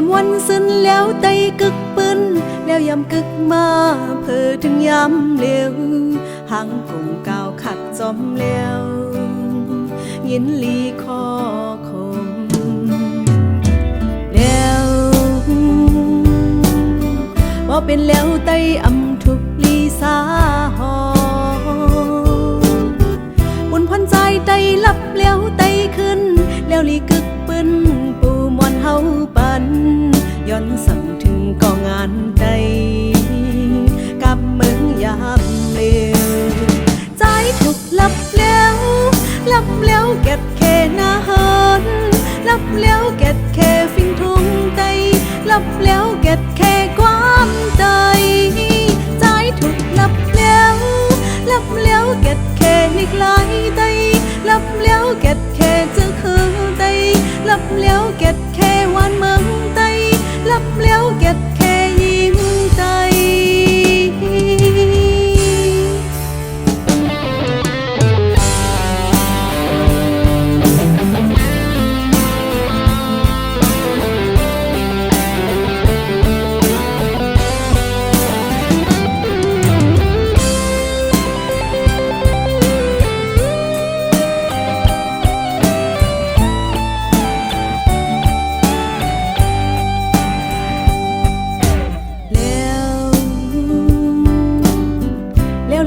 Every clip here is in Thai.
จ็มวันซึ้นแล้วไตกึกปืนแล้วยำกึกมาเพื่อถึงยำเลี้ยวหางกงก้าวขัดจอมแล้วยินลีคอคมแล้วบ่เป็นแล้วไตอำทุกลีสาหอบุญพันใจไตลับแล้วไตขึ้นแล้วลีกึกปืนปูมอนเฮาปันย้อนสั่งถึงก่องานใดกับเมืองยามเลวใจถูกลับแล้วแก็ดแค่หน้าเฮินลับแล้วแก็ดแค่ฟิงทุ่งใจลับแล้วแก็ดแค่ความใจใจถูกลับแล้วแก็ดแค่นิกลายใจลับแล้วแก็ดแค่จะคือใจลับแล้วแก็ดแค่วันเมืองใจลับแล้วแก็ดแค่ยิ้มใจ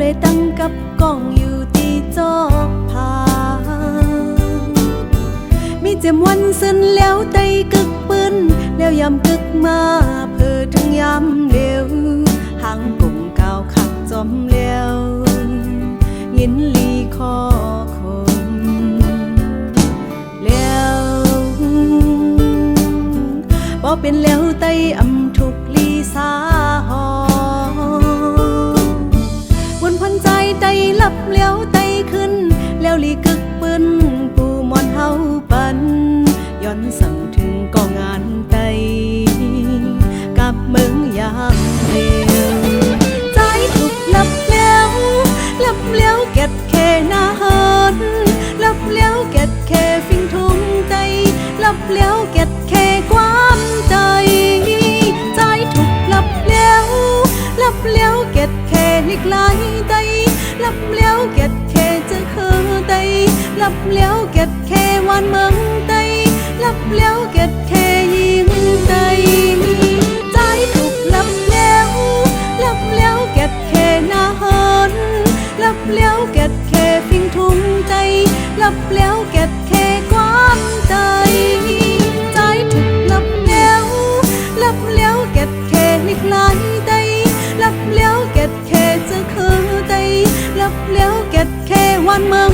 เลยตั้งกับกล้องอยู่ที่จอกผามีเจ็มวันซึ้นแล้วไตกึกปืนแล้วยำกึกมาเพื่อถึงยำเลี้ยวหางกงก้าวขัดจอมแล้วยินลีคอคมแล้วบ่เป็นแล้วไตอำทุกลีสาหอพันใจไตลับแล้วไตขึ้นแล้วลีกึกปืนปูมอนเฮาปันย้อนสั่งถึงก่องานไตกับเมืองยามเลวใจถูกลับแล้วแก็ดแค่หน้าเฮินลับแล้วแก็ดแค่ฟิงทุ่งใจลับแล้วแก็ดแค่ความใจใจถูกลับแล้วแก็ดแค่นิกลายใจลับแล้วแก็ดแค่จะคือใจลับแล้วแก็ดแค่วันเมืองใจลับแล้วแก็ดแค่ยิ้มใจใจถูกลับแล้วแก็ดแค่หน้าเฮินลับแล้วแก็ดแค่ฟิงทุ่งใจลับแล้วแก็ดแค่ความใจใจถูกลับแล้วแก็ดแค่นิกลายใจลับแล้วแก็ดแค่จะคือใจลับแล้วแก็ดแค่วันเมือง